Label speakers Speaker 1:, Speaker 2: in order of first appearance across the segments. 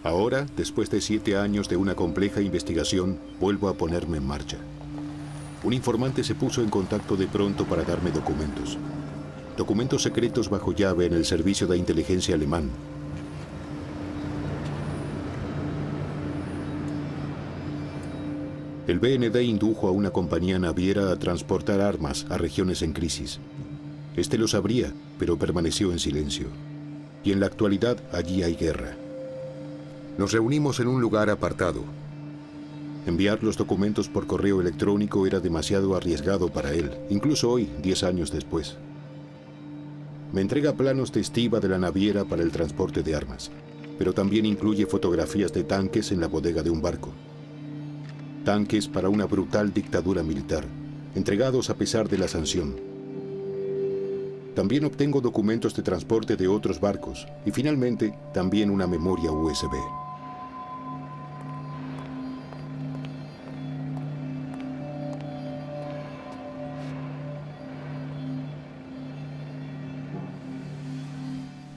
Speaker 1: Ahora, después de 7 años de una compleja investigación, vuelvo a ponerme en marcha. Un informante se puso en contacto de pronto para darme documentos. Documentos secretos bajo llave en el servicio de inteligencia alemán. El BND indujo a una compañía naviera a transportar armas a regiones en crisis. Este lo sabría, pero permaneció en silencio. Y en la actualidad, allí hay guerra. Nos reunimos en un lugar apartado. Enviar los documentos por correo electrónico era demasiado arriesgado para él, incluso hoy, 10 años después. Me entrega planos de estiba de la naviera para el transporte de armas, pero también incluye fotografías de tanques en la bodega de un barco. Tanques para una brutal dictadura militar, entregados a pesar de la sanción. También obtengo documentos de transporte de otros barcos y finalmente también una memoria USB.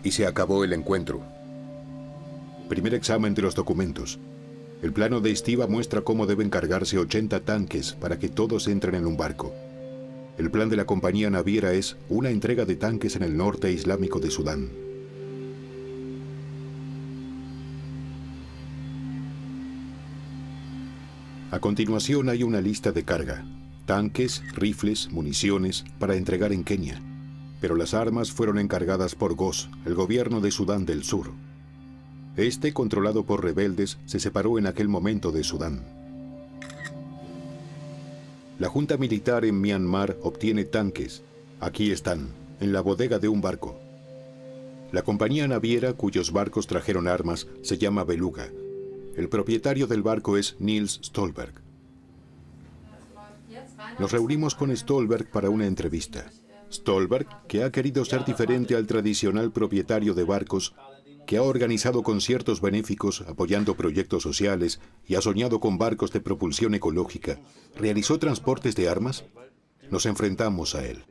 Speaker 1: Y se acabó el encuentro. Primer examen de los documentos. El plano de estiba muestra cómo deben cargarse 80 tanques para que todos entren en un barco. El plan de la compañía naviera es una entrega de tanques en el norte islámico de Sudán. A continuación hay una lista de carga. Tanques, rifles, municiones para entregar en Kenia. Pero las armas fueron encargadas por GOS, el gobierno de Sudán del Sur. Este, controlado por rebeldes, se separó en aquel momento de Sudán. La junta militar en Myanmar obtiene tanques. Aquí están, en la bodega de un barco. La compañía naviera cuyos barcos trajeron armas se llama Beluga. El propietario del barco es Niels Stolberg. Nos reunimos con Stolberg para una entrevista. Stolberg, que ha querido ser diferente al tradicional propietario de barcos, que ha organizado conciertos benéficos apoyando proyectos sociales y ha soñado con barcos de propulsión ecológica, ¿realizó transportes de armas? Nos enfrentamos a él.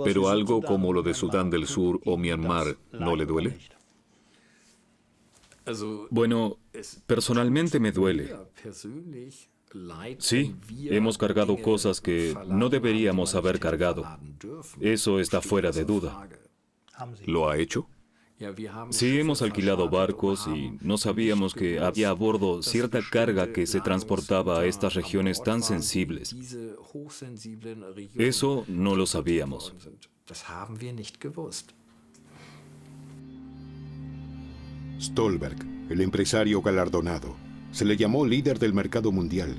Speaker 2: Pero algo como lo de Sudán del Sur o Myanmar, ¿no le duele?
Speaker 3: Bueno, personalmente me duele. Sí, hemos cargado cosas que no deberíamos haber cargado. Eso está fuera de duda.
Speaker 2: ¿Lo ha hecho?
Speaker 3: Sí, hemos alquilado barcos y no sabíamos que había a bordo cierta carga que se transportaba a estas regiones tan sensibles. Eso no lo sabíamos.
Speaker 1: Stolberg, el empresario galardonado, se le llamó líder del mercado mundial.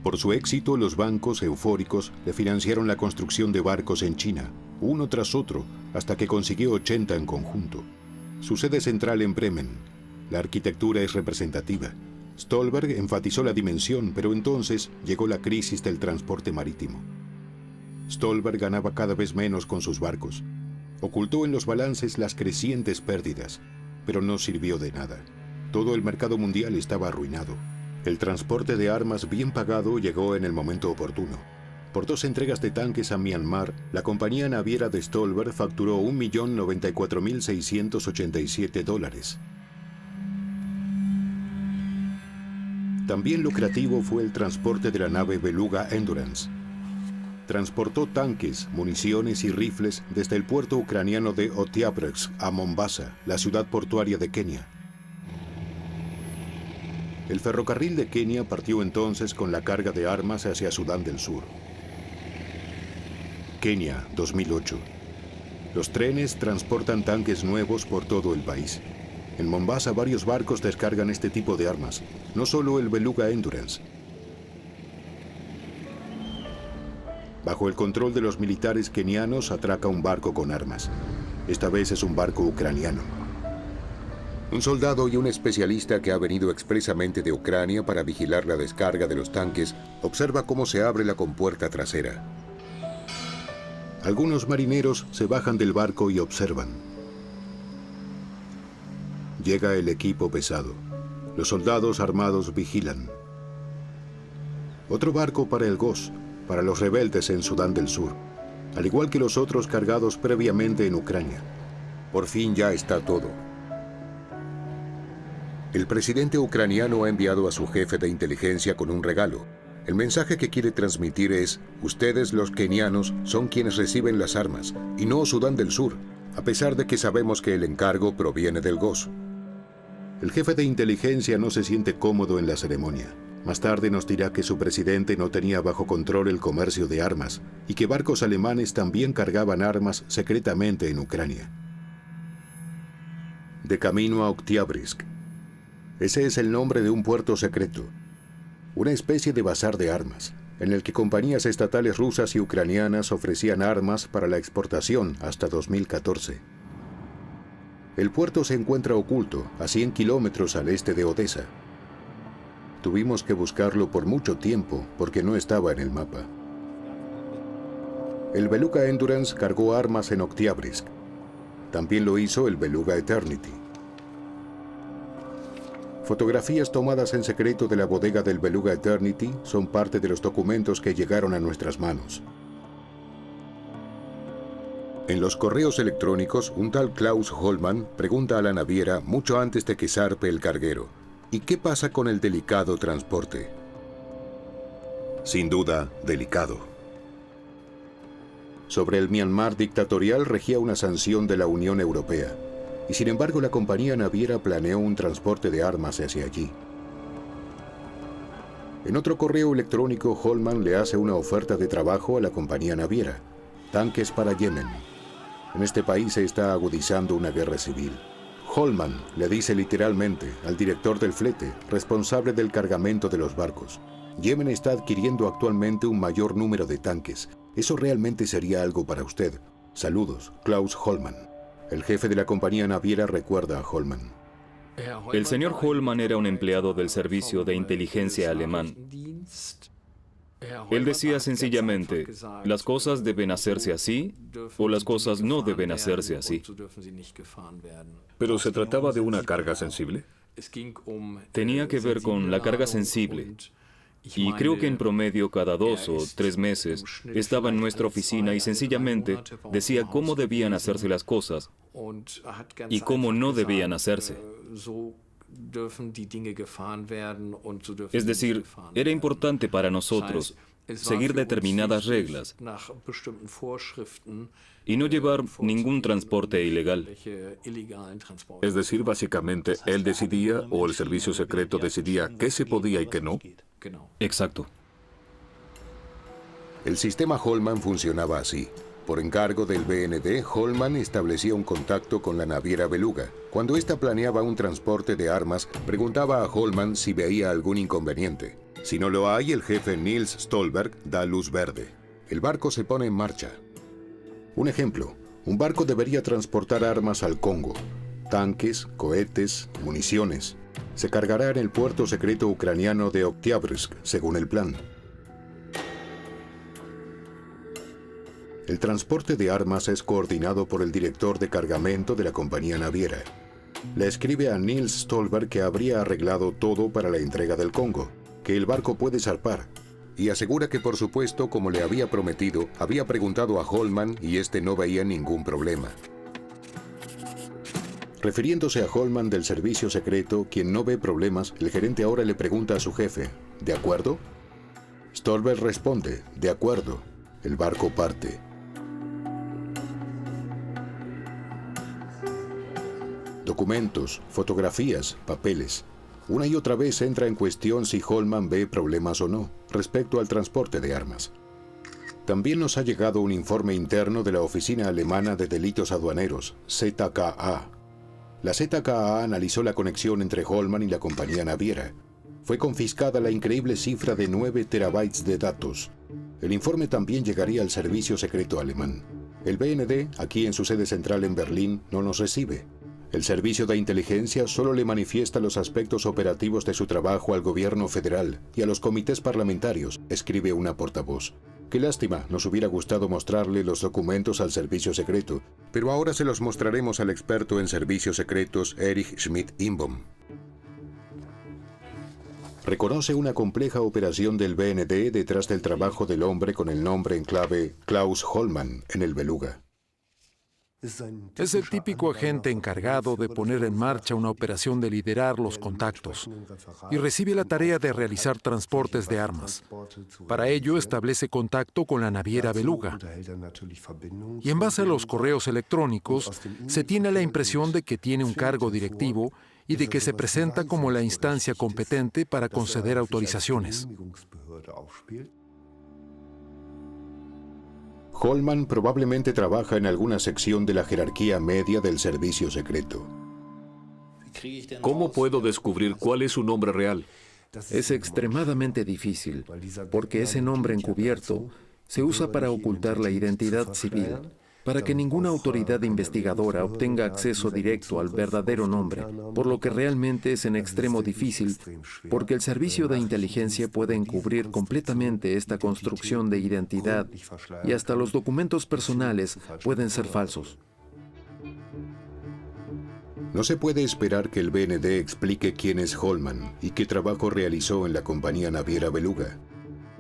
Speaker 1: Por su éxito, los bancos eufóricos le financiaron la construcción de barcos en China, uno tras otro, hasta que consiguió 80 en conjunto. Su sede central en Bremen. La arquitectura es representativa. Stolberg enfatizó la dimensión, pero entonces llegó la crisis del transporte marítimo. Stolberg ganaba cada vez menos con sus barcos. Ocultó en los balances las crecientes pérdidas, pero no sirvió de nada. Todo el mercado mundial estaba arruinado. El transporte de armas bien pagado llegó en el momento oportuno. Por 2 entregas de tanques a Myanmar, la compañía naviera de Stolberg facturó $1.094.687. También lucrativo fue el transporte de la nave Beluga Endurance. Transportó tanques, municiones y rifles desde el puerto ucraniano de Otyabrsк a Mombasa, la ciudad portuaria de Kenia. El ferrocarril de Kenia partió entonces con la carga de armas hacia Sudán del Sur. Kenia, 2008. Los trenes transportan tanques nuevos por todo el país. En Mombasa varios barcos descargan este tipo de armas, no solo el Beluga Endurance. Bajo el control de los militares kenianos atraca un barco con armas. Esta vez es un barco ucraniano. Un soldado y un especialista que ha venido expresamente de Ucrania para vigilar la descarga de los tanques observa cómo se abre la compuerta trasera. Algunos marineros se bajan del barco y observan. Llega el equipo pesado. Los soldados armados vigilan. Otro barco para el GOS, para los rebeldes en Sudán del Sur, al igual que los otros cargados previamente en Ucrania. Por fin ya está todo. El presidente ucraniano ha enviado a su jefe de inteligencia con un regalo. El mensaje que quiere transmitir es: ustedes, los kenianos, son quienes reciben las armas, y no Sudán del Sur, a pesar de que sabemos que el encargo proviene del GOS. El jefe de inteligencia no se siente cómodo en la ceremonia. Más tarde nos dirá que su presidente no tenía bajo control el comercio de armas y que barcos alemanes también cargaban armas secretamente en Ucrania. De camino a Oktyabrsк. Ese es el nombre de un puerto secreto, una especie de bazar de armas, en el que compañías estatales rusas y ucranianas ofrecían armas para la exportación hasta 2014. El puerto se encuentra oculto, a 100 kilómetros al este de Odessa. Tuvimos que buscarlo por mucho tiempo porque no estaba en el mapa. El Beluga Endurance cargó armas en Oktyabrsk. También lo hizo el Beluga Eternity. Fotografías tomadas en secreto de la bodega del Beluga Eternity son parte de los documentos que llegaron a nuestras manos. En los correos electrónicos, un tal Klaus Hollmann pregunta a la naviera mucho antes de que zarpe el carguero: ¿y qué pasa con el delicado transporte? Sin duda, delicado. Sobre el Myanmar dictatorial regía una sanción de la Unión Europea, y sin embargo la compañía naviera planeó un transporte de armas hacia allí. En otro correo electrónico, Hollmann le hace una oferta de trabajo a la compañía naviera: tanques para Yemen. En este país se está agudizando una guerra civil. Hollmann le dice literalmente al director del flete, responsable del cargamento de los barcos: Yemen está adquiriendo actualmente un mayor número de tanques. Eso realmente sería algo para usted. Saludos, Klaus Hollmann. El jefe de la compañía naviera recuerda a Hollmann.
Speaker 3: El señor Hollmann era un empleado del servicio de inteligencia alemán. Él decía sencillamente: las cosas deben hacerse así o las cosas no deben hacerse así.
Speaker 2: ¿Pero se trataba de una carga sensible?
Speaker 3: Tenía que ver con la carga sensible. Y creo que en promedio cada 2 o 3 meses estaba en nuestra oficina y sencillamente decía cómo debían hacerse las cosas y cómo no debían hacerse. Es decir, era importante para nosotros seguir determinadas reglas y no llevar ningún transporte ilegal.
Speaker 2: Es decir, básicamente, él decidía o el servicio secreto decidía qué se podía y qué no.
Speaker 3: Exacto.
Speaker 1: El sistema Hollmann funcionaba así. Por encargo del BND, Hollmann establecía un contacto con la naviera Beluga. Cuando ésta planeaba un transporte de armas, preguntaba a Hollmann si veía algún inconveniente. Si no lo hay, el jefe Nils Stolberg da luz verde. El barco se pone en marcha. Un ejemplo: un barco debería transportar armas al Congo. Tanques, cohetes, municiones. Se cargará en el puerto secreto ucraniano de Oktyabrsk, según el plan. El transporte de armas es coordinado por el director de cargamento de la compañía naviera. Le escribe a Nils Stolberg que habría arreglado todo para la entrega del Congo, que el barco puede zarpar, y asegura que, por supuesto, como le había prometido, había preguntado a Hollmann y este no veía ningún problema. Refiriéndose a Hollmann del servicio secreto, quien no ve problemas, el gerente ahora le pregunta a su jefe: ¿de acuerdo? Stolberg responde: de acuerdo. El barco parte. Documentos, fotografías, papeles. Una y otra vez entra en cuestión si Hollmann ve problemas o no respecto al transporte de armas. También nos ha llegado un informe interno de la Oficina Alemana de Delitos Aduaneros, ZKA. La ZKA analizó la conexión entre Hollmann y la compañía naviera. Fue confiscada la increíble cifra de 9 terabytes de datos. El informe también llegaría al servicio secreto alemán. El BND, aquí en su sede central en Berlín, no nos recibe. El servicio de inteligencia solo le manifiesta los aspectos operativos de su trabajo al gobierno federal y a los comités parlamentarios, escribe una portavoz. Qué lástima, nos hubiera gustado mostrarle los documentos al servicio secreto, pero ahora se los mostraremos al experto en servicios secretos Erich Schmidt-Inbom. Reconoce una compleja operación del BND detrás del trabajo del hombre con el nombre en clave Klaus Hollmann en el Beluga.
Speaker 4: Es el típico agente encargado de poner en marcha una operación de liderar los contactos y recibe la tarea de realizar transportes de armas. Para ello establece contacto con la naviera Beluga. Y en base a los correos electrónicos se tiene la impresión de que tiene un cargo directivo y de que se presenta como la instancia competente para conceder autorizaciones.
Speaker 1: Holman probablemente trabaja en alguna sección de la jerarquía media del servicio secreto.
Speaker 2: ¿Cómo puedo descubrir cuál es su nombre real?
Speaker 5: Es extremadamente difícil, porque ese nombre encubierto se usa para ocultar la identidad civil, para que ninguna autoridad investigadora obtenga acceso directo al verdadero nombre, por lo que realmente es en extremo difícil, porque el servicio de inteligencia puede encubrir completamente esta construcción de identidad y hasta los documentos personales pueden ser falsos.
Speaker 1: No se puede esperar que el BND explique quién es Holman y qué trabajo realizó en la compañía naviera Beluga.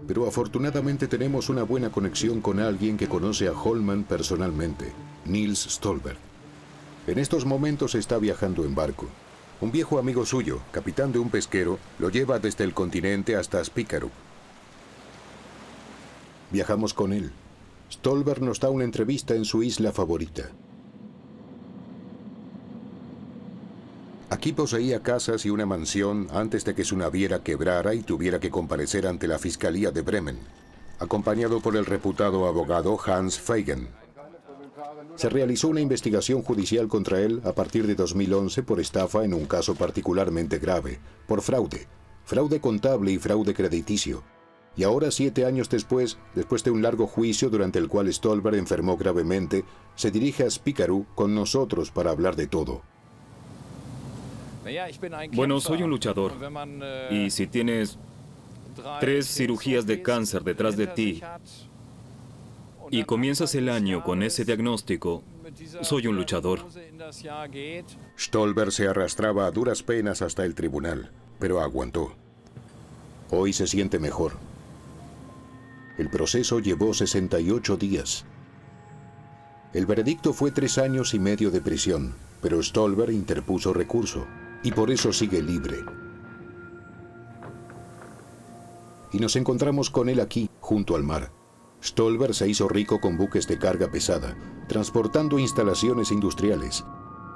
Speaker 1: Pero afortunadamente tenemos una buena conexión con alguien que conoce a Holman personalmente, Niels Stolberg. En estos momentos está viajando en barco. Un viejo amigo suyo, capitán de un pesquero, lo lleva desde el continente hasta Spícaro. Viajamos con él. Stolberg nos da una entrevista en su isla favorita. Aquí poseía casas y una mansión antes de que su naviera quebrara y tuviera que comparecer ante la Fiscalía de Bremen, acompañado por el reputado abogado Hans Feigen. Se realizó una investigación judicial contra él a partir de 2011 por estafa en un caso particularmente grave, por fraude contable y fraude crediticio. Y ahora, 7 años después de un largo juicio durante el cual Stolberg enfermó gravemente, se dirige a Spícaro con nosotros para hablar de todo.
Speaker 3: Bueno, soy un luchador. Y si tienes 3 cirugías de cáncer detrás de ti y comienzas el año con ese diagnóstico, soy un luchador.
Speaker 1: Stolberg se arrastraba a duras penas hasta el tribunal, pero aguantó. Hoy se siente mejor. El proceso llevó 68 días. El veredicto fue 3 años y medio de prisión, pero Stolberg interpuso recurso. Y por eso sigue libre. Y nos encontramos con él aquí, junto al mar. Stolberg se hizo rico con buques de carga pesada, transportando instalaciones industriales.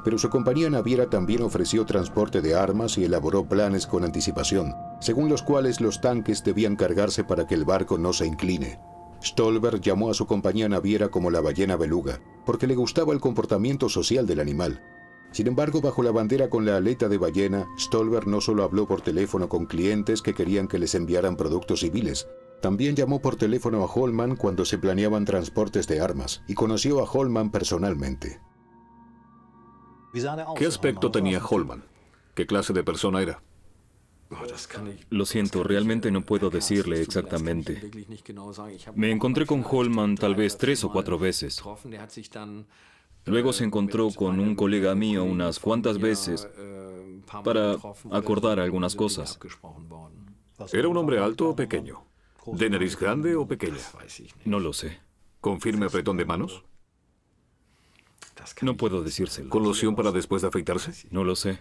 Speaker 1: Pero su compañía naviera también ofreció transporte de armas y elaboró planes con anticipación, según los cuales los tanques debían cargarse para que el barco no se incline. Stolberg llamó a su compañía naviera como la ballena beluga, porque le gustaba el comportamiento social del animal. Sin embargo, bajo la bandera con la aleta de ballena, Stolberg no solo habló por teléfono con clientes que querían que les enviaran productos civiles, también llamó por teléfono a Holman cuando se planeaban transportes de armas, y conoció a Holman personalmente.
Speaker 2: ¿Qué aspecto tenía Holman? ¿Qué clase de persona era?
Speaker 3: Lo siento, realmente no puedo decirle exactamente. Me encontré con Holman tal vez 3 o 4 veces. Luego se encontró con un colega mío unas cuantas veces para acordar algunas cosas.
Speaker 2: ¿Era un hombre alto o pequeño? ¿De nariz grande o pequeña?
Speaker 3: No lo sé.
Speaker 2: ¿Con firme apretón de manos?
Speaker 3: No puedo decírselo.
Speaker 2: ¿Con loción para después de afeitarse?
Speaker 3: No lo sé.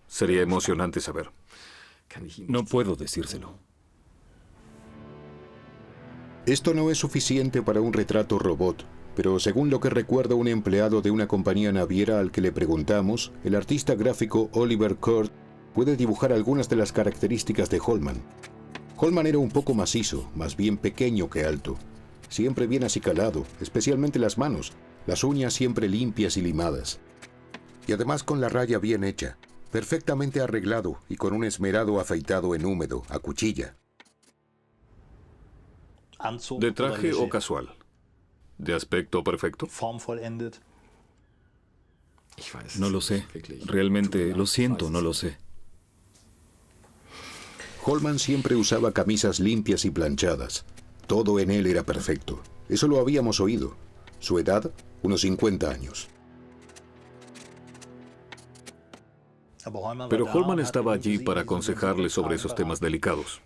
Speaker 2: Sería emocionante saber.
Speaker 3: No puedo decírselo.
Speaker 1: Esto no es suficiente para un retrato robot, pero según lo que recuerda un empleado de una compañía naviera al que le preguntamos, el artista gráfico Oliver Kurt puede dibujar algunas de las características de Holman. Holman era un poco macizo, más bien pequeño que alto. Siempre bien acicalado, especialmente las manos, las uñas siempre limpias y limadas. Y además con la raya bien hecha, perfectamente arreglado y con un esmerado afeitado en húmedo, a cuchilla.
Speaker 2: ¿De traje o casual? ¿De aspecto perfecto?
Speaker 3: No lo sé. Realmente, lo siento, no lo sé.
Speaker 1: Holman siempre usaba camisas limpias y planchadas. Todo en él era perfecto. Eso lo habíamos oído. Su edad, unos 50 años.
Speaker 2: Pero Holman estaba allí para aconsejarle sobre esos temas delicados.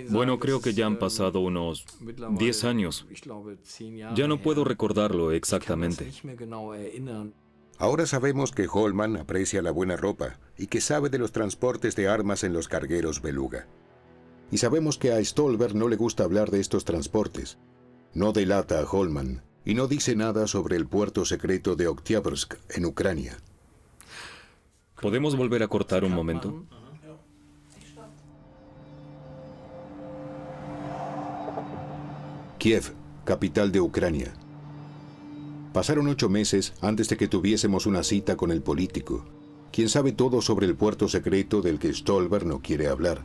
Speaker 3: Bueno, creo que ya han pasado unos 10 años. Ya no puedo recordarlo exactamente.
Speaker 1: Ahora sabemos que Holman aprecia la buena ropa y que sabe de los transportes de armas en los cargueros Beluga. Y sabemos que a Stolberg no le gusta hablar de estos transportes. No delata a Holman y no dice nada sobre el puerto secreto de Oktyabrsk, en Ucrania.
Speaker 3: ¿Podemos volver a cortar un momento?
Speaker 1: Kiev, capital de Ucrania. Pasaron 8 meses antes de que tuviésemos una cita con el político, quien sabe todo sobre el puerto secreto del que Stolberg no quiere hablar.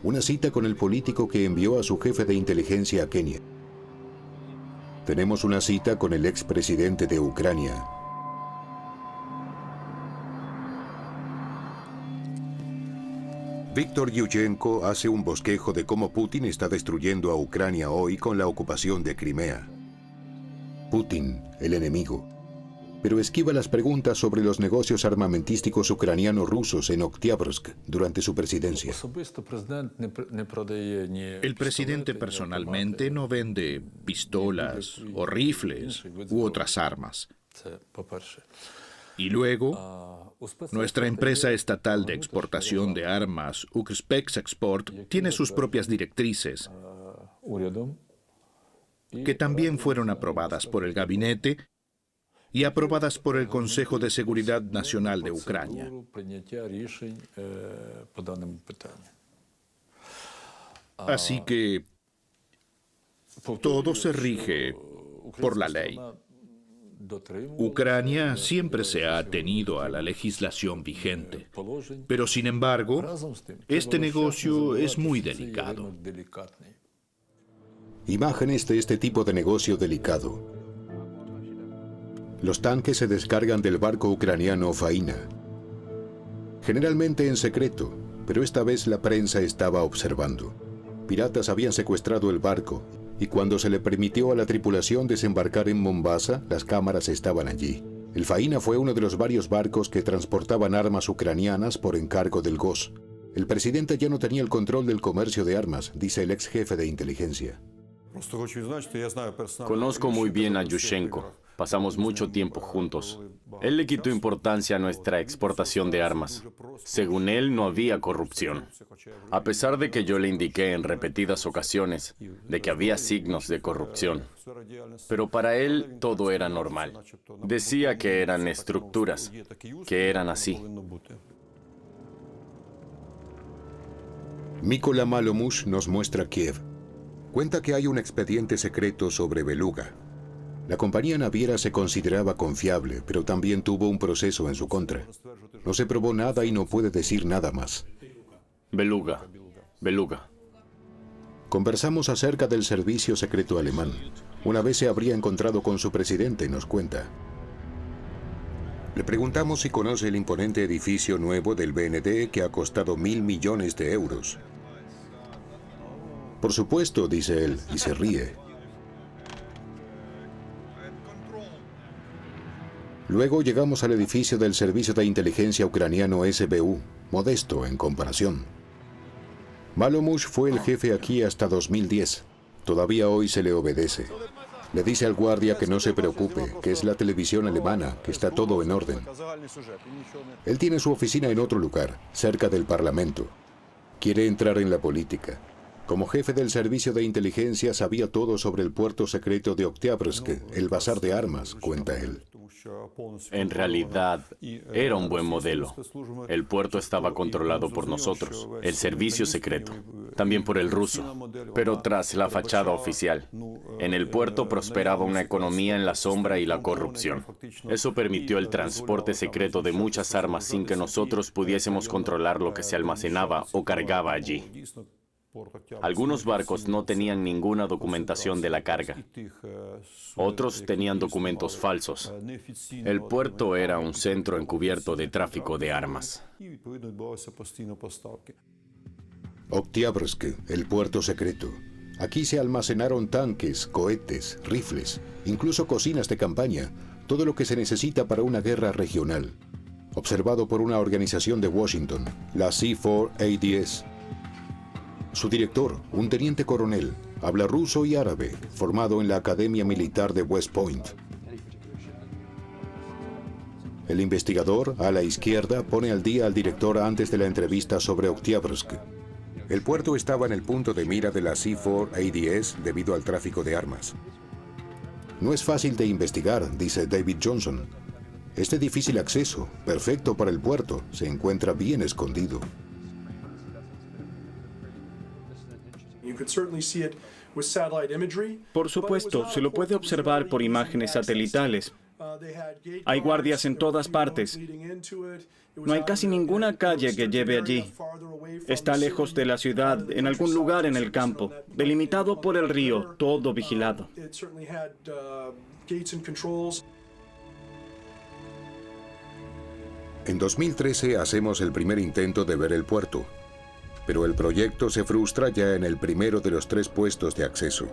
Speaker 1: Una cita con el político que envió a su jefe de inteligencia a Kenia. Tenemos una cita con el expresidente de Ucrania. Víctor Yushchenko hace un bosquejo de cómo Putin está destruyendo a Ucrania hoy con la ocupación de Crimea. Putin, el enemigo. Pero esquiva las preguntas sobre los negocios armamentísticos ucraniano-rusos en Oktyabrsk durante su presidencia.
Speaker 6: El presidente personalmente no vende pistolas o rifles u otras armas. Y luego, nuestra empresa estatal de exportación de armas, Ukrspecsexport, tiene sus propias directrices, que también fueron aprobadas por el gabinete y aprobadas por el Consejo de Seguridad Nacional de Ucrania. Así que todo se rige por la ley. Ucrania siempre se ha atenido a la legislación vigente, pero sin embargo, este negocio es muy delicado.
Speaker 1: Imágenes de este tipo de negocio delicado. Los tanques se descargan del barco ucraniano Faina. Generalmente en secreto, pero esta vez la prensa estaba observando. Piratas habían secuestrado el barco, y cuando se le permitió a la tripulación desembarcar en Mombasa, las cámaras estaban allí. El Faina fue uno de los varios barcos que transportaban armas ucranianas por encargo del GOS. El presidente ya no tenía el control del comercio de armas, dice el ex jefe de inteligencia.
Speaker 7: Conozco muy bien a Yushchenko. Pasamos mucho tiempo juntos. Él le quitó importancia a nuestra exportación de armas. Según él, no había corrupción. A pesar de que yo le indiqué en repetidas ocasiones de que había signos de corrupción. Pero para él todo era normal. Decía que eran estructuras, que eran así.
Speaker 1: Mykola Malomush nos muestra Kiev. Cuenta que hay un expediente secreto sobre Beluga. La compañía naviera se consideraba confiable, pero también tuvo un proceso en su contra. No se probó nada y no puede decir nada más.
Speaker 7: Beluga.
Speaker 1: Conversamos acerca del servicio secreto alemán. Una vez se habría encontrado con su presidente, nos cuenta. Le preguntamos si conoce el imponente edificio nuevo del BND que ha costado 1.000 millones de euros. Por supuesto, dice él, y se ríe. Luego llegamos al edificio del Servicio de Inteligencia Ucraniano SBU, modesto en comparación. Malomush fue el jefe aquí hasta 2010. Todavía hoy se le obedece. Le dice al guardia que no se preocupe, que es la televisión alemana, que está todo en orden. Él tiene su oficina en otro lugar, cerca del Parlamento. Quiere entrar en la política. Como jefe del servicio de inteligencia sabía todo sobre el puerto secreto de Oktyabrsk, el bazar de armas, cuenta él.
Speaker 7: En realidad, era un buen modelo. El puerto estaba controlado por nosotros, el servicio secreto, también por el ruso, pero tras la fachada oficial. En el puerto prosperaba una economía en la sombra y la corrupción. Eso permitió el transporte secreto de muchas armas sin que nosotros pudiésemos controlar lo que se almacenaba o cargaba allí. Algunos barcos no tenían ninguna documentación de la carga. Otros tenían documentos falsos. El puerto era un centro encubierto de tráfico de armas.
Speaker 1: Oktyabrsk, el puerto secreto. Aquí se almacenaron tanques, cohetes, rifles, incluso cocinas de campaña, todo lo que se necesita para una guerra regional. Observado por una organización de Washington, la C4ADS. Su director, un teniente coronel, habla ruso y árabe, formado en la Academia Militar de West Point. El investigador, a la izquierda, pone al día al director antes de la entrevista sobre Oktyabrsk. El puerto estaba en el punto de mira de la C-4ADS debido al tráfico de armas. No es fácil de investigar, dice David Johnson. Es de difícil acceso, perfecto para el puerto, se encuentra bien escondido.
Speaker 8: Por supuesto, se lo puede observar por imágenes satelitales. Hay guardias en todas partes. No hay casi ninguna calle que lleve allí. Está lejos de la ciudad, en algún lugar en el campo, delimitado por el río, todo vigilado.
Speaker 1: En 2013 hacemos el primer intento de ver el puerto, pero el proyecto se frustra ya en el primero de los 3 puestos de acceso.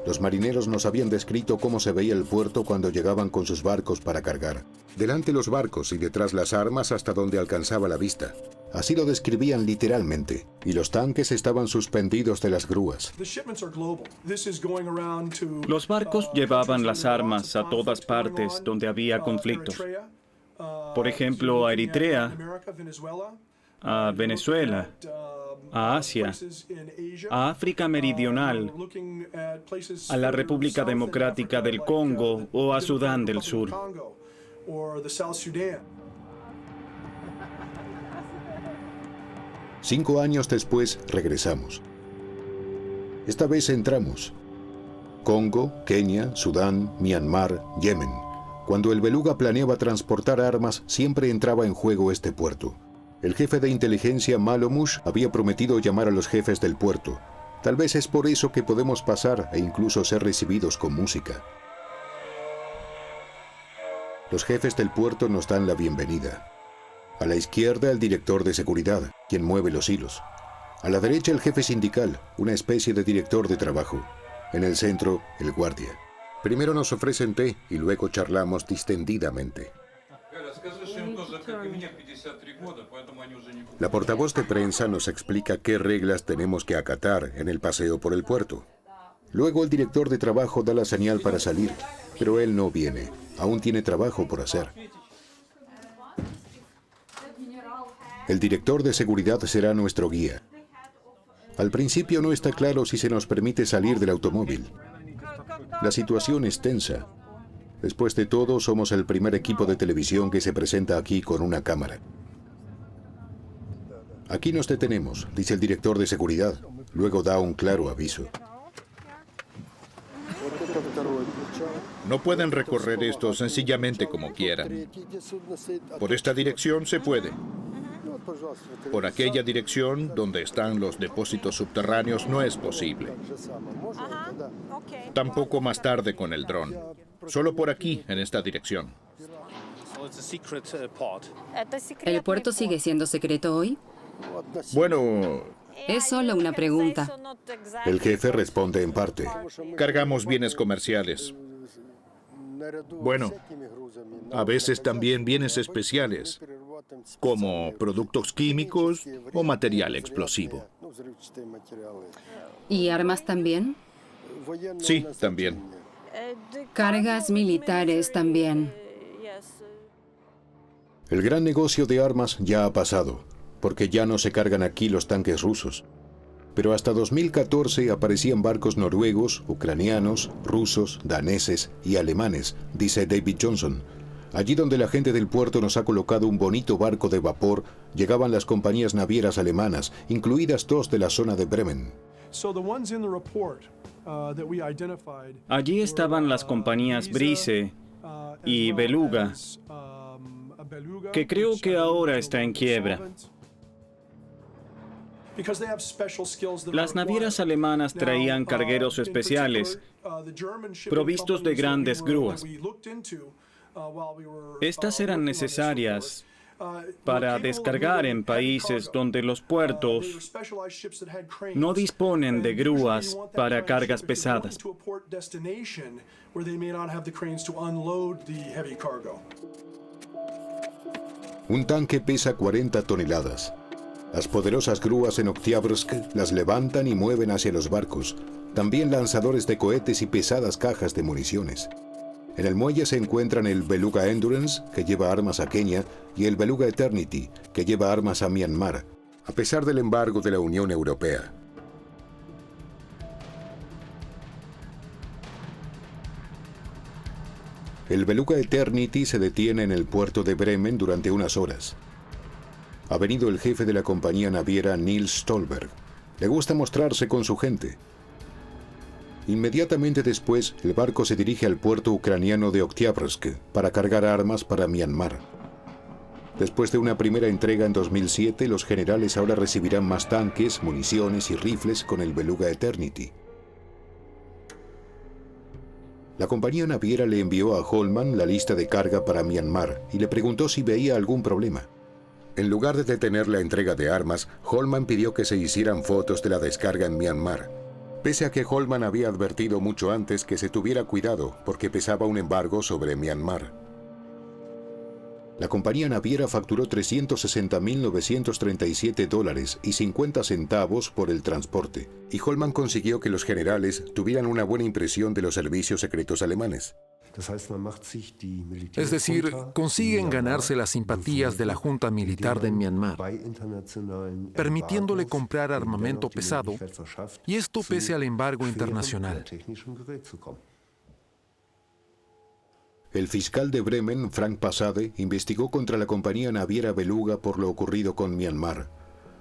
Speaker 1: Los marineros nos habían descrito cómo se veía el puerto cuando llegaban con sus barcos para cargar. Delante los barcos y detrás las armas hasta donde alcanzaba la vista. Así lo describían literalmente, y los tanques estaban suspendidos de las grúas.
Speaker 8: Los barcos llevaban las armas a todas partes donde había conflictos. Por ejemplo, a Eritrea, a Venezuela, a Asia, a África Meridional, a la República Democrática del Congo o a Sudán del Sur.
Speaker 1: Cinco años después regresamos. Esta vez entramos. Congo, Kenia, Sudán, Myanmar, Yemen. Cuando el Beluga planeaba transportar armas, siempre entraba en juego este puerto. El jefe de inteligencia Malomush había prometido llamar a los jefes del puerto. Tal vez es por eso que podemos pasar e incluso ser recibidos con música. Los jefes del puerto nos dan la bienvenida. A la izquierda el director de seguridad, quien mueve los hilos. A la derecha el jefe sindical, una especie de director de trabajo. En el centro, el guardia. Primero nos ofrecen té y luego charlamos distendidamente. La portavoz de prensa nos explica qué reglas tenemos que acatar en el paseo por el puerto. Luego el director de trabajo da la señal para salir, pero él no viene. Aún tiene trabajo por hacer. El director de seguridad será nuestro guía. Al principio no está claro si se nos permite salir del automóvil. La situación es tensa. Después de todo, somos el primer equipo de televisión que se presenta aquí con una cámara. Aquí nos detenemos, dice el director de seguridad. Luego da un claro aviso.
Speaker 6: No pueden recorrer esto sencillamente como quieran. Por esta dirección se puede. Por aquella dirección, donde están los depósitos subterráneos, no es posible. Tampoco más tarde con el dron. Solo por aquí, en esta dirección.
Speaker 9: ¿El puerto sigue siendo secreto hoy?
Speaker 6: Bueno,
Speaker 9: Es solo una pregunta.
Speaker 1: El jefe responde en parte.
Speaker 6: cargamos bienes comerciales. Bueno, a veces también bienes especiales, como productos químicos o material explosivo.
Speaker 9: ¿Y armas también?
Speaker 6: Sí, también.
Speaker 9: Cargas militares también.
Speaker 1: El gran negocio de armas ya ha pasado, porque ya no se cargan aquí los tanques rusos. Pero hasta 2014 aparecían barcos noruegos, ucranianos, rusos, daneses y alemanes, dice David Johnson. Allí donde la gente del puerto nos ha colocado un bonito barco de vapor, llegaban las compañías navieras alemanas, incluidas 2 de la zona de Bremen.
Speaker 8: Allí estaban las compañías Brise y Beluga, que creo que ahora está en quiebra. Las navieras alemanas traían cargueros especiales, provistos de grandes grúas. Estas eran necesarias para descargar en países donde los puertos no disponen de grúas para cargas pesadas.
Speaker 1: Un tanque pesa 40 toneladas. Las poderosas grúas en Oktyabrsk las levantan y mueven hacia los barcos. También lanzadores de cohetes y pesadas cajas de municiones. En el muelle se encuentran el Beluga Endurance, que lleva armas a Kenia, y el Beluga Eternity, que lleva armas a Myanmar, a pesar del embargo de la Unión Europea. El Beluga Eternity se detiene en el puerto de Bremen durante unas horas. Ha venido el jefe de la compañía naviera Nils Stolberg. Le gusta mostrarse con su gente. Inmediatamente después, el barco se dirige al puerto ucraniano de Oktyabrsk para cargar armas para Myanmar. Después de una primera entrega en 2007, los generales ahora recibirán más tanques, municiones y rifles con el Beluga Eternity. La compañía naviera le envió a Holman la lista de carga para Myanmar y le preguntó si veía algún problema. En lugar de detener la entrega de armas, Holman pidió que se hicieran fotos de la descarga en Myanmar. Pese a que Holman había advertido mucho antes que se tuviera cuidado porque pesaba un embargo sobre Myanmar. La compañía naviera facturó $360.937 y 50 centavos por el transporte, y Holman consiguió que los generales tuvieran una buena impresión de los servicios secretos alemanes.
Speaker 4: Es decir, consiguen ganarse las simpatías de la Junta Militar de Myanmar, permitiéndole comprar armamento pesado, y esto pese al embargo internacional.
Speaker 1: El fiscal de Bremen, Frank Passade, investigó contra la compañía naviera Beluga por lo ocurrido con Myanmar.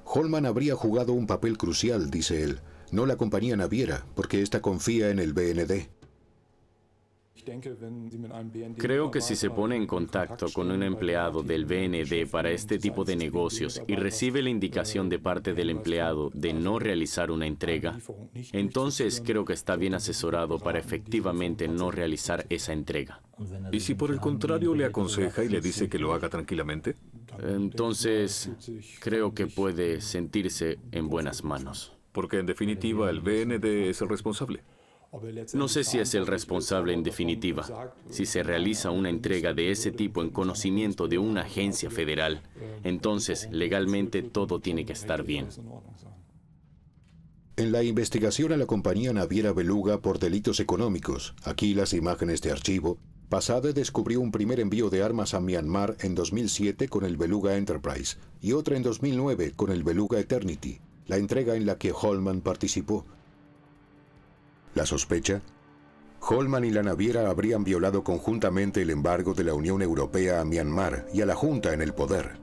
Speaker 1: Holman habría jugado un papel crucial, dice él, no la compañía naviera, porque ésta confía en el BND.
Speaker 7: Creo que si se pone en contacto con un empleado del BND para este tipo de negocios y recibe la indicación de parte del empleado de no realizar una entrega, entonces creo que está bien asesorado para efectivamente no realizar esa entrega.
Speaker 2: ¿Y si por el contrario le aconseja y le dice que lo haga tranquilamente?
Speaker 7: Entonces, creo que puede sentirse en buenas manos.
Speaker 2: Porque en definitiva el BND es el responsable.
Speaker 7: No sé si es el responsable en definitiva. Si se realiza una entrega de ese tipo en conocimiento de una agencia federal, entonces legalmente todo tiene que estar bien.
Speaker 1: En la investigación a la compañía naviera Beluga por delitos económicos, aquí las imágenes de archivo, Passade descubrió un primer envío de armas a Myanmar en 2007 con el Beluga Enterprise y otra en 2009 con el Beluga Eternity, la entrega en la que Holman participó. ¿La sospecha? Holman y la naviera habrían violado conjuntamente el embargo de la Unión Europea a Myanmar y a la Junta en el poder.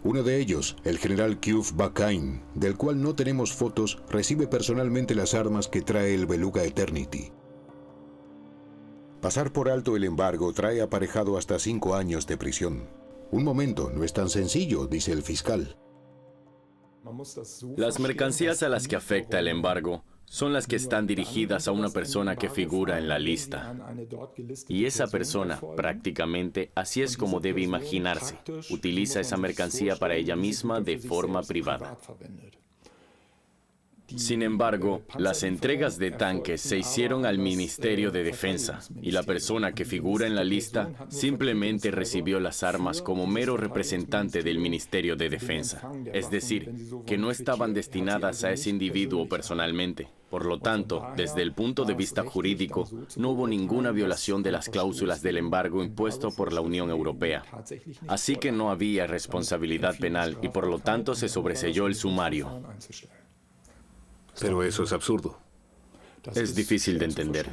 Speaker 1: Uno de ellos, el general Kuf Bakain, del cual no tenemos fotos, recibe personalmente las armas que trae el Beluga Eternity. Pasar por alto el embargo trae aparejado hasta 5 años de prisión. Un momento, no es tan sencillo, dice el fiscal.
Speaker 7: Las mercancías a las que afecta el embargo son las que están dirigidas a una persona que figura en la lista. Y esa persona, prácticamente, así es como debe imaginarse, utiliza esa mercancía para ella misma de forma privada. Sin embargo, las entregas de tanques se hicieron al Ministerio de Defensa y la persona que figura en la lista simplemente recibió las armas como mero representante del Ministerio de Defensa. Es decir, que no estaban destinadas a ese individuo personalmente. Por lo tanto, desde el punto de vista jurídico, no hubo ninguna violación de las cláusulas del embargo impuesto por la Unión Europea. Así que no había responsabilidad penal y por lo tanto se sobreseyó el sumario.
Speaker 2: Pero eso es absurdo.
Speaker 7: Es difícil de entender.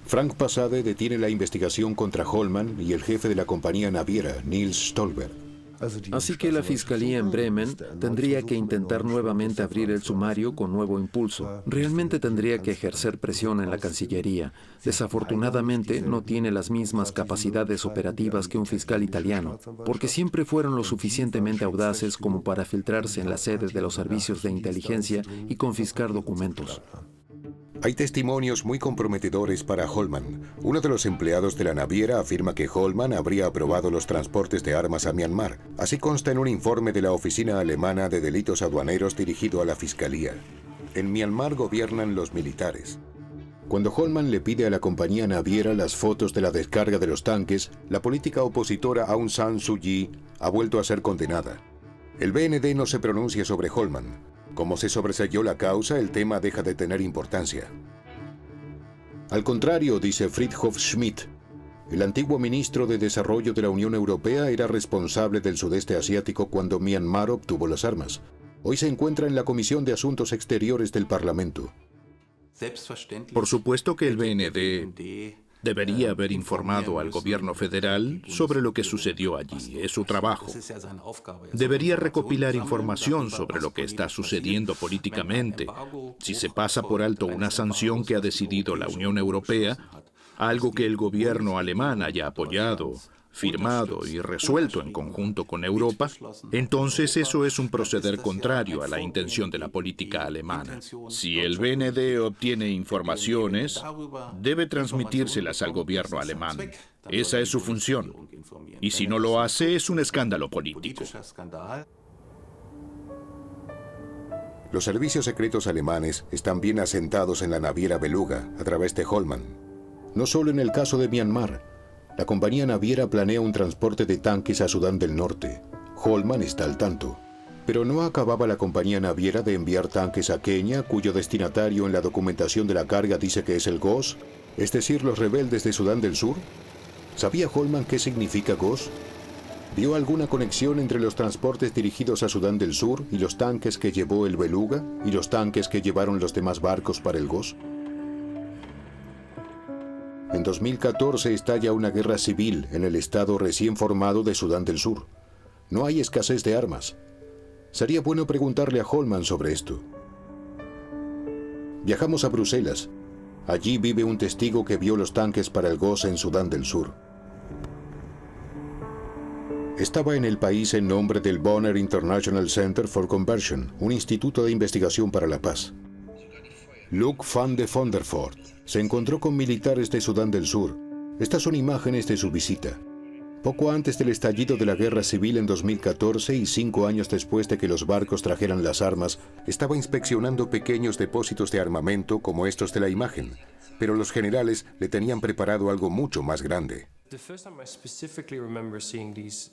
Speaker 1: Frank Passade detiene la investigación contra Holman y el jefe de la compañía naviera, Nils Stolberg.
Speaker 5: Así que la Fiscalía en Bremen tendría que intentar nuevamente abrir el sumario con nuevo impulso. Realmente tendría que ejercer presión en la Cancillería. Desafortunadamente no tiene las mismas capacidades operativas que un fiscal italiano, porque siempre fueron lo suficientemente audaces como para filtrarse en las sedes de los servicios de inteligencia y confiscar documentos.
Speaker 1: Hay testimonios muy comprometedores para Holman. Uno de los empleados de la naviera afirma que Holman habría aprobado los transportes de armas a Myanmar. Así consta en un informe de la Oficina Alemana de Delitos Aduaneros dirigido a la Fiscalía. En Myanmar gobiernan los militares. Cuando Holman le pide a la compañía naviera las fotos de la descarga de los tanques, la política opositora Aung San Suu Kyi ha vuelto a ser condenada. El BND no se pronuncia sobre Holman. Como se sobreseyó la causa, el tema deja de tener importancia. Al contrario, dice Fridtjof Schmidt, el antiguo ministro de Desarrollo de la Unión Europea era responsable del sudeste asiático cuando Myanmar obtuvo las armas. Hoy se encuentra en la Comisión de Asuntos Exteriores del Parlamento.
Speaker 6: Por supuesto que el BND debería haber informado al gobierno federal sobre lo que sucedió allí. Es su trabajo. Debería recopilar información sobre lo que está sucediendo políticamente. Si se pasa por alto una sanción que ha decidido la Unión Europea, algo que el gobierno alemán haya apoyado, firmado y resuelto en conjunto con Europa, entonces eso es un proceder contrario a la intención de la política alemana. Si el BND obtiene informaciones, debe transmitírselas al gobierno alemán. Esa es su función. Y si no lo hace, es un escándalo político.
Speaker 1: Los servicios secretos alemanes están bien asentados en la naviera Beluga a través de Holman. No solo en el caso de Myanmar. La compañía naviera planea un transporte de tanques a Sudán del Norte. Holman está al tanto. Pero ¿no acababa la compañía naviera de enviar tanques a Kenia, cuyo destinatario en la documentación de la carga dice que es el GOS? Es decir, los rebeldes de Sudán del Sur. ¿Sabía Holman qué significa GOS? ¿Vio alguna conexión entre los transportes dirigidos a Sudán del Sur y los tanques que llevó el Beluga y los tanques que llevaron los demás barcos para el GOS? En 2014 estalla una guerra civil en el estado recién formado de Sudán del Sur. No hay escasez de armas. Sería bueno preguntarle a Holman sobre esto. Viajamos a Bruselas. Allí vive un testigo que vio los tanques para el GOS en Sudán del Sur. Estaba en el país en nombre del Bonner International Center for Conversion, un instituto de investigación para la paz. Luc van de Vondervoort se encontró con militares de Sudán del Sur. Estas son imágenes de su visita. Poco antes del estallido de la guerra civil en 2014 y 5 años después de que los barcos trajeran las armas, estaba inspeccionando pequeños depósitos de armamento como estos de la imagen, pero los generales le tenían preparado algo mucho más grande.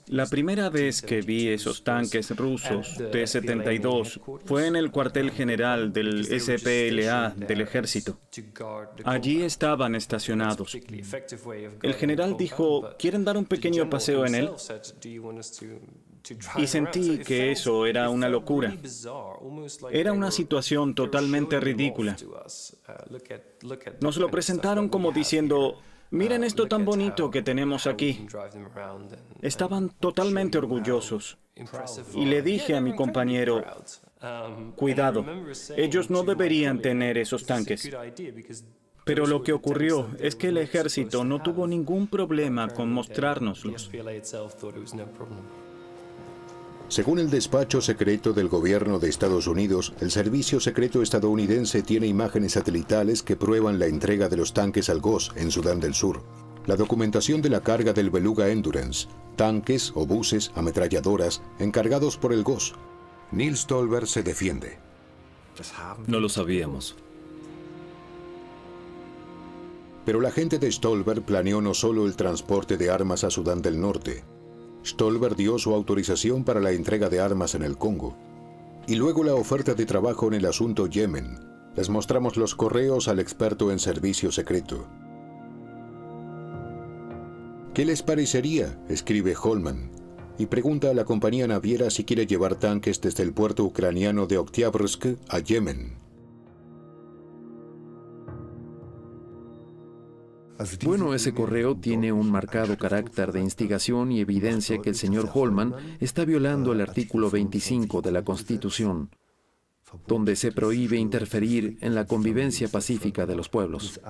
Speaker 8: La primera vez que vi esos tanques rusos T-72 fue en el cuartel general del SPLA del ejército. Allí estaban estacionados. El general dijo, ¿quieren dar un pequeño paseo en él? Y sentí que eso era una locura. Era una situación totalmente ridícula. Nos lo presentaron como diciendo, miren esto tan bonito que tenemos aquí. Estaban totalmente orgullosos. Y le dije a mi compañero, cuidado, ellos no deberían tener esos tanques. Pero lo que ocurrió es que el ejército no tuvo ningún problema con mostrárnoslos.
Speaker 1: Según el despacho secreto del gobierno de Estados Unidos, el servicio secreto estadounidense tiene imágenes satelitales que prueban la entrega de los tanques al GOS en Sudán del Sur. La documentación de la carga del Beluga Endurance, tanques, obuses, ametralladoras, encargados por el GOS. Niels Stolberg se defiende.
Speaker 3: No lo sabíamos.
Speaker 1: Pero la gente de Stolberg planeó no solo el transporte de armas a Sudán del Norte. Stolberg dio su autorización para la entrega de armas en el Congo. Y luego la oferta de trabajo en el asunto Yemen. Les mostramos los correos al experto en servicio secreto. ¿Qué les parecería?, escribe Holman, y pregunta a la compañía naviera si quiere llevar tanques desde el puerto ucraniano de Oktyabrsk a Yemen.
Speaker 5: Bueno, ese correo tiene un marcado carácter de instigación y evidencia que el señor Holman está violando el artículo 25 de la Constitución, donde se prohíbe interferir en la convivencia pacífica de los pueblos.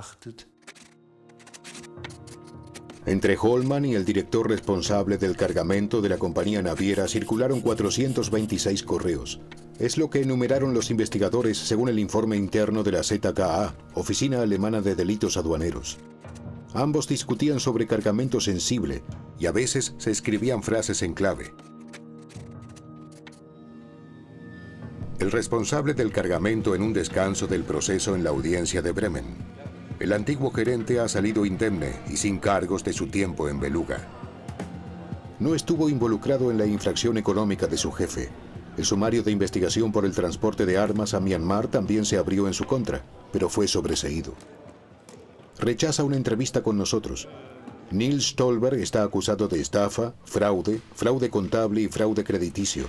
Speaker 1: Entre Holman y el director responsable del cargamento de la compañía naviera circularon 426 correos. Es lo que enumeraron los investigadores según el informe interno de la ZKA, Oficina Alemana de Delitos Aduaneros. Ambos discutían sobre cargamento sensible y a veces se escribían frases en clave. El responsable del cargamento en un descanso del proceso en la audiencia de Bremen. El antiguo gerente ha salido indemne y sin cargos de su tiempo en Beluga. No estuvo involucrado en la infracción económica de su jefe. El sumario de investigación por el transporte de armas a Myanmar también se abrió en su contra, pero fue sobreseído. Rechaza una entrevista con nosotros. Nils Stolberg está acusado de estafa, fraude contable y fraude crediticio.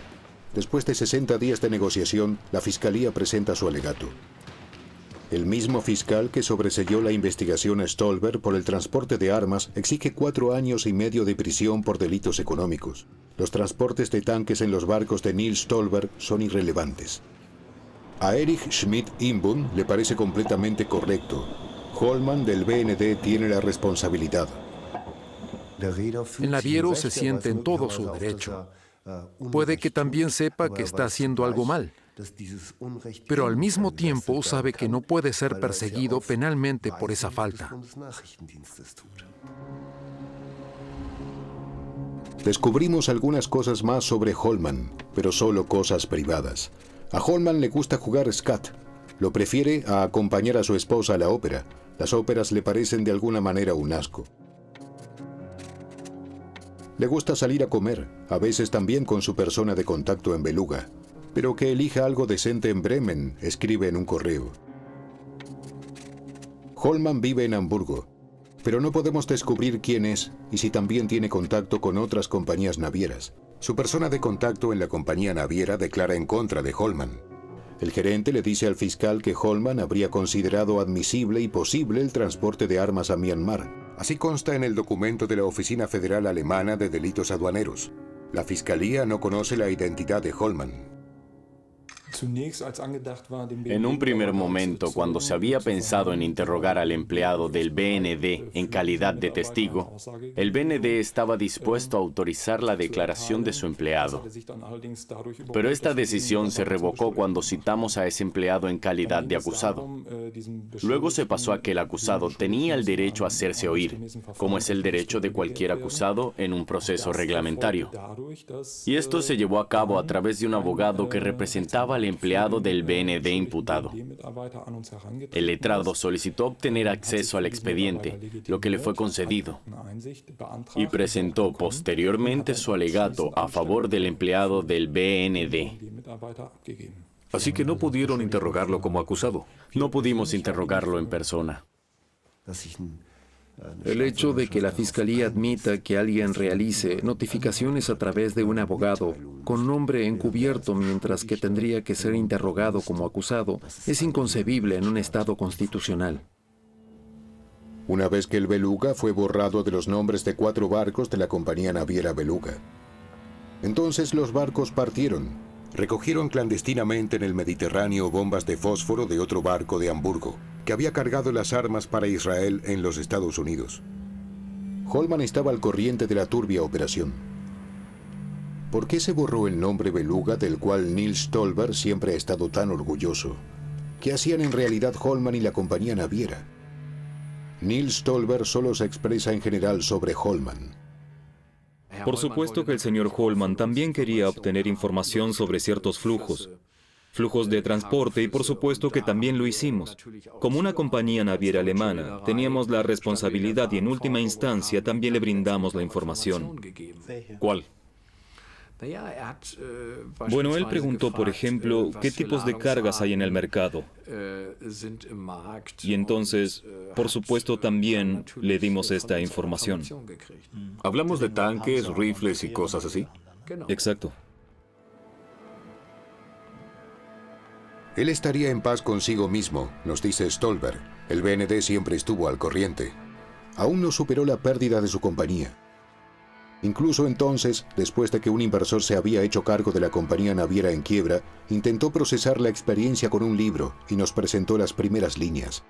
Speaker 1: Después de 60 días de negociación, la Fiscalía presenta su alegato. El mismo fiscal que sobreseyó la investigación a Stolberg por el transporte de armas exige 4 años y medio de prisión por delitos económicos. Los transportes de tanques en los barcos de Nils Stolberg son irrelevantes. A Erich Schmidt-Imbun le parece completamente correcto. Holman del BND tiene la responsabilidad.
Speaker 4: El naviero se siente en todo su derecho. Puede que también sepa que está haciendo algo mal, pero al mismo tiempo sabe que no puede ser perseguido penalmente por esa falta.
Speaker 1: Descubrimos algunas cosas más sobre Holman, pero solo cosas privadas. A Holman le gusta jugar skat. Lo prefiere a acompañar a su esposa a la ópera. Las óperas le parecen de alguna manera un asco. Le gusta salir a comer, a veces también con su persona de contacto en Beluga. Pero que elija algo decente en Bremen, escribe en un correo. Holman vive en Hamburgo, pero no podemos descubrir quién es y si también tiene contacto con otras compañías navieras. Su persona de contacto en la compañía naviera declara en contra de Holman. El gerente le dice al fiscal que Holman habría considerado admisible y posible el transporte de armas a Myanmar. Así consta en el documento de la Oficina Federal Alemana de Delitos Aduaneros. La fiscalía no conoce la identidad de Holman.
Speaker 7: En un primer momento, cuando se había pensado en interrogar al empleado del BND en calidad de testigo, el BND estaba dispuesto a autorizar la declaración de su empleado. Pero esta decisión se revocó cuando citamos a ese empleado en calidad de acusado. Luego se pasó a que el acusado tenía el derecho a hacerse oír, como es el derecho de cualquier acusado en un proceso reglamentario. Y esto se llevó a cabo a través de un abogado que representaba al empleado del BND imputado. El letrado solicitó obtener acceso al expediente, lo que le fue concedido, y presentó posteriormente su alegato a favor del empleado del BND.
Speaker 2: Así que no pudieron interrogarlo como acusado.
Speaker 7: No pudimos interrogarlo en persona.
Speaker 5: El hecho de que la Fiscalía admita que alguien realice notificaciones a través de un abogado con nombre encubierto mientras que tendría que ser interrogado como acusado es inconcebible en un Estado constitucional.
Speaker 1: Una vez que el Beluga fue borrado de los nombres de 4 barcos de la compañía naviera Beluga. Entonces los barcos partieron. Recogieron clandestinamente en el Mediterráneo bombas de fósforo de otro barco de Hamburgo, que había cargado las armas para Israel en los Estados Unidos. Holman estaba al corriente de la turbia operación. ¿Por qué se borró el nombre Beluga del cual Nils Stolberg siempre ha estado tan orgulloso? ¿Qué hacían en realidad Holman y la compañía naviera? Nils Stolberg solo se expresa en general sobre Holman.
Speaker 3: Por supuesto que el señor Holman también quería obtener información sobre ciertos flujos de transporte, y por supuesto que también lo hicimos. Como una compañía naviera alemana, teníamos la responsabilidad y en última instancia también le brindamos la información.
Speaker 2: ¿Cuál?
Speaker 3: Bueno, él preguntó, por ejemplo, qué tipos de cargas hay en el mercado. Y entonces, por supuesto, también le dimos esta información.
Speaker 2: Hablamos de tanques, rifles y cosas así.
Speaker 3: Exacto.
Speaker 1: Él estaría en paz consigo mismo, nos dice Stolberg. El BND siempre estuvo al corriente. Aún no superó la pérdida de su compañía. Incluso entonces, después de que un inversor se había hecho cargo de la compañía naviera en quiebra, intentó procesar la experiencia con un libro y nos presentó las primeras líneas.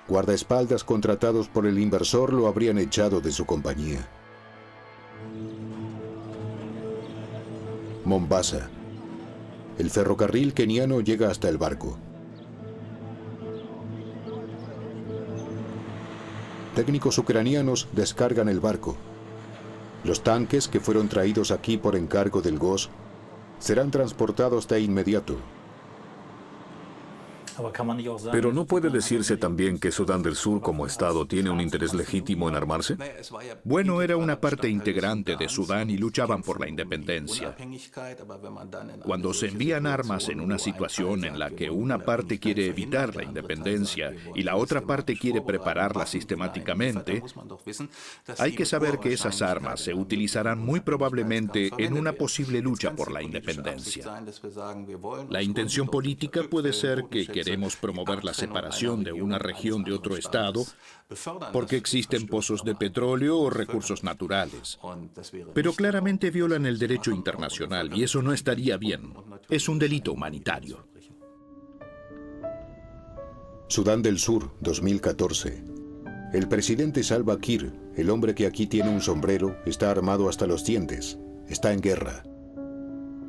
Speaker 1: Guardaespaldas contratados por el inversor lo habrían echado de su compañía. Mombasa. El ferrocarril keniano llega hasta el barco. Técnicos ucranianos descargan el barco. Los tanques que fueron traídos aquí por encargo del GOS serán transportados de inmediato.
Speaker 2: Pero ¿no puede decirse también que Sudán del Sur como Estado tiene un interés legítimo en armarse?
Speaker 6: Bueno, era una parte integrante de Sudán y luchaban por la independencia. Cuando se envían armas en una situación en la que una parte quiere evitar la independencia y la otra parte quiere prepararla sistemáticamente, hay que saber que esas armas se utilizarán muy probablemente en una posible lucha por la independencia. La intención política puede ser que queremos promover la separación de una región de otro estado porque existen pozos de petróleo o recursos naturales. Pero claramente violan el derecho internacional y eso no estaría bien. Es un delito humanitario.
Speaker 1: Sudán del Sur, 2014. El presidente Salva Kiir, el hombre que aquí tiene un sombrero, está armado hasta los dientes. Está en guerra.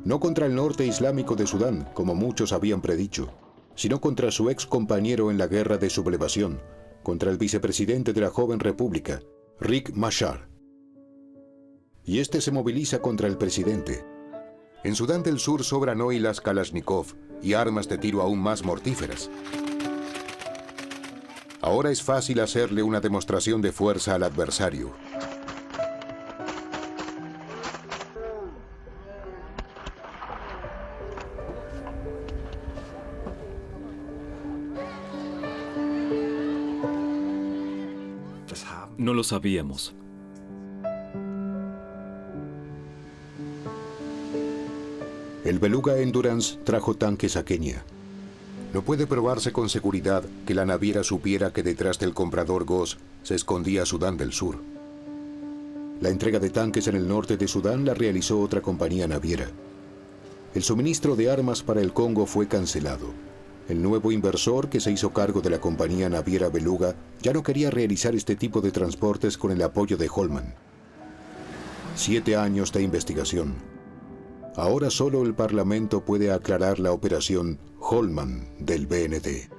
Speaker 1: No contra el norte islámico de Sudán, como muchos habían predicho, sino contra su ex compañero en la guerra de sublevación, contra el vicepresidente de la joven república, Riek Machar. Y este se moviliza contra el presidente. En Sudán del Sur sobran hoy las Kalashnikov y armas de tiro aún más mortíferas. Ahora es fácil hacerle una demostración de fuerza al adversario.
Speaker 3: No lo sabíamos.
Speaker 1: El Beluga Endurance trajo tanques a Kenia. No puede probarse con seguridad que la naviera supiera que detrás del comprador Goss se escondía Sudán del Sur. La entrega de tanques en el norte de Sudán la realizó otra compañía naviera. El suministro de armas para el Congo fue cancelado. El nuevo inversor que se hizo cargo de la compañía naviera Beluga ya no quería realizar este tipo de transportes con el apoyo de Holman. 7 años de investigación. Ahora solo el Parlamento puede aclarar la operación Holman del BND.